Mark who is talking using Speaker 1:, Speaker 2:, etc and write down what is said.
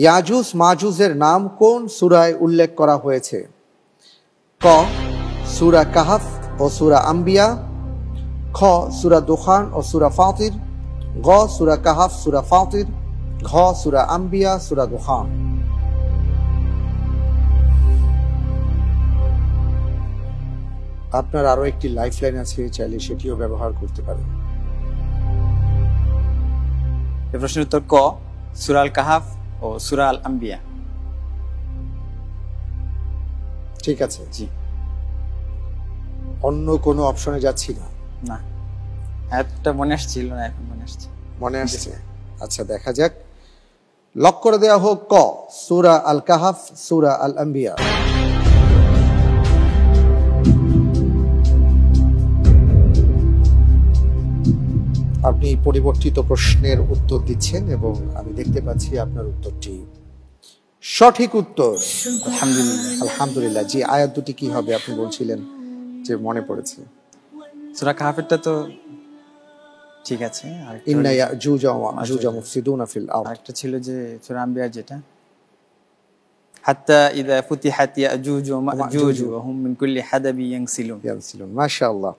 Speaker 1: ইয়াজুজ মাজুজের নাম কোন সূরায় উল্লেখ করা হয়েছে? ক সূরা কাহাফ ও সূরা আম্বিয়া, খ সূরা দুখান ও সূরা ফাতির, গ সূরা কাহাফ সূরা ফাতির, ঘ সূরা আম্বিয়া সূরা দুখান। আপনার আরো একটি লাইফলাইন আছে, চাইলে সেটিও ব্যবহার করতে পারেন।
Speaker 2: এই প্রশ্নের উত্তর ক সূরা আল কাহাফ ও সূরা আল আম্বিয়া।
Speaker 1: ঠিক আছে,
Speaker 2: জি।
Speaker 1: অন্য কোনো অপশনে যাচ্ছি না।
Speaker 2: না, একটা মনে আসছিল না, এখন মনে আসছে।
Speaker 1: মনে আসছে? আচ্ছা, দেখা যাক। লক করে দেয়া হোক ক সূরা আল কাহাফ সূরা আল আম্বিয়া। আপনি পরিবর্তিত প্রশ্নের উত্তর দিচ্ছেন এবং আমি দেখতে পাচ্ছি আপনার উত্তরটি সঠিক উত্তর।
Speaker 2: আলহামদুলিল্লাহ।
Speaker 1: আলহামদুলিল্লাহ। জি, আয়াত দুটি কি হবে আপনি বলছিলেন যে মনে পড়েছে?
Speaker 2: সূরা কাহাফেরটা তো ঠিক আছে, আর
Speaker 1: ইন্না ইয়াজুজ ওয়া মাজুজ মুফসিদুনা ফিল আরদ।
Speaker 2: আরেকটা ছিল যে সূরা আম্বিয়ার যেটা হাত্তা ইযা ফুতিহাত ইয়াজুজ ওয়া মাজুজ ওয়া হুম মিন কুল্লি হাদাবি ইয়ানসিলুন।
Speaker 1: মাশাআল্লাহ।